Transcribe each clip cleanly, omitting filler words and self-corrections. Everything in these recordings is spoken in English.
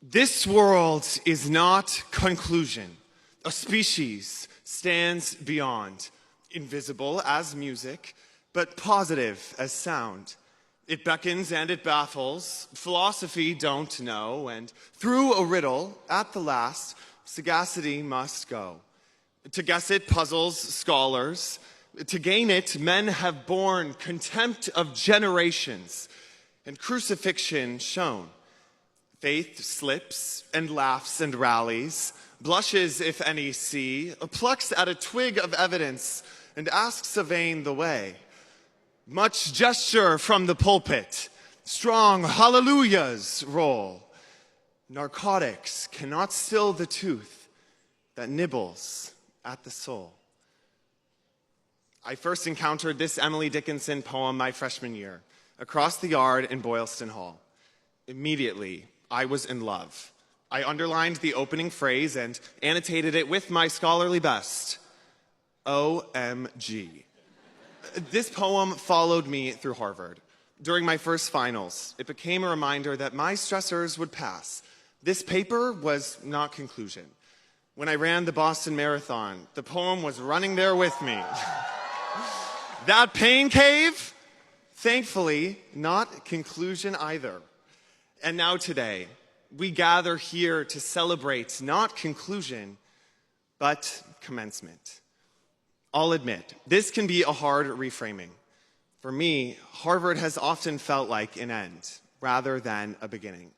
This world is not conclusion. A species stands beyond, invisible as music, but positive as sound. It beckons and it baffles, philosophy don't know, and through a riddle, at the last, sagacity must go. To guess it puzzles scholars. To gain it, men have borne contempt of generations, and crucifixion shown. Faith slips and laughs and rallies, blushes if any see, plucks at a twig of evidence, and asks a vain the way. Much gesture from the pulpit, strong hallelujahs roll. Narcotics cannot still the tooth that nibbles at the soul. I first encountered this Emily Dickinson poem my freshman year, across the yard in Boylston Hall. Immediately, I was in love. I underlined the opening phrase and annotated it with my scholarly best. OMG. This poem followed me through Harvard. During my first finals, it became a reminder that my stressors would pass. This paper was not conclusion. When I ran the Boston Marathon, the poem was running there with me. That pain cave? Thankfully, not conclusion either. And now today, we gather here to celebrate not conclusion, but commencement. I'll admit, this can be a hard reframing. For me, Harvard has often felt like an end rather than a beginning.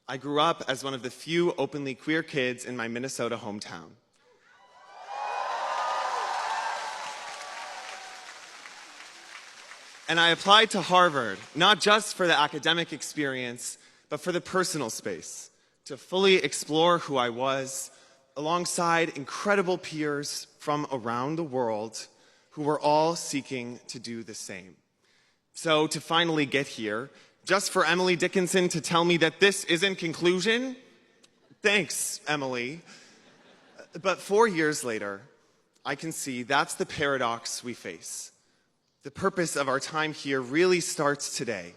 I grew up as one of the few openly queer kids in my Minnesota hometown. And I applied to Harvard, not just for the academic experience, but for the personal space, to fully explore who I was, alongside incredible peers from around the world who were all seeking to do the same. So to finally get here, just for Emily Dickinson to tell me that this isn't conclusion, thanks, Emily. But 4 years later, I can see that's the paradox we face. The purpose of our time here really starts today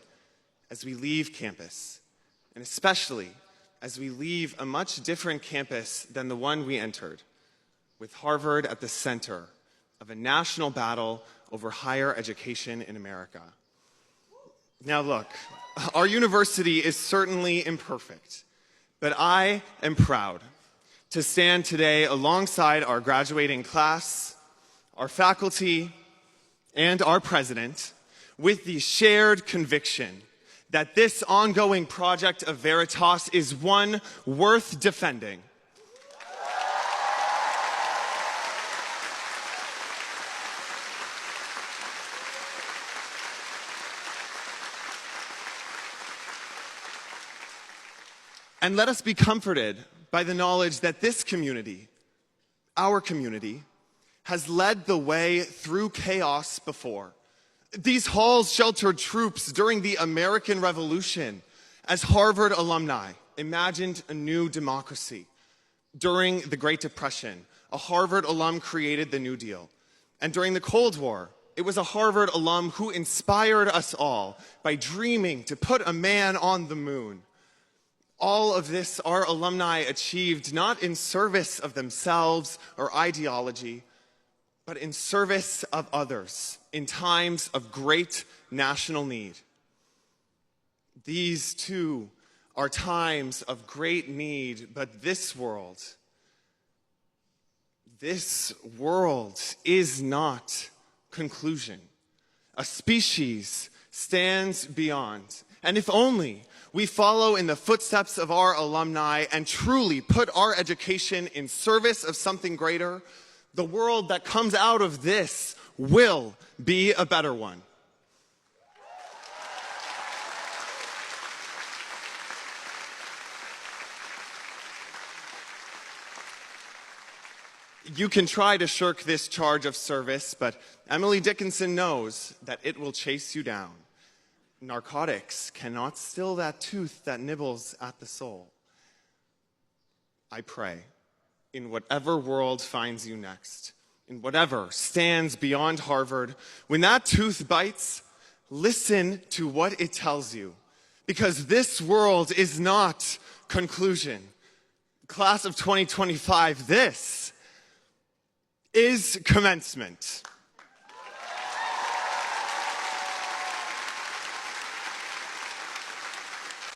as we leave campus, and especially as we leave a much different campus than the one we entered, with Harvard at the center of a national battle over higher education in America. Now look, our university is certainly imperfect, but I am proud to stand today alongside our graduating class, our faculty, and our president with the shared conviction that this ongoing project of Veritas is one worth defending. And let us be comforted by the knowledge that this community, our community, has led the way through chaos before. These halls sheltered troops during the American Revolution as Harvard alumni imagined a new democracy. During the Great Depression, a Harvard alum created the New Deal. And during the Cold War, it was a Harvard alum who inspired us all by dreaming to put a man on the moon. All of this our alumni achieved not in service of themselves or ideology, but in service of others in times of great national need. These too are times of great need, but this world is not conclusion. A species stands beyond, and if only we follow in the footsteps of our alumni and truly put our education in service of something greater, the world that comes out of this will be a better one. You can try to shirk this charge of service, but Emily Dickinson knows that it will chase you down. Narcotics cannot still that tooth that nibbles at the soul. I pray, in whatever world finds you next, in whatever stands beyond Harvard, when that tooth bites, listen to what it tells you. Because this world is not conclusion. Class of 2025, this is commencement.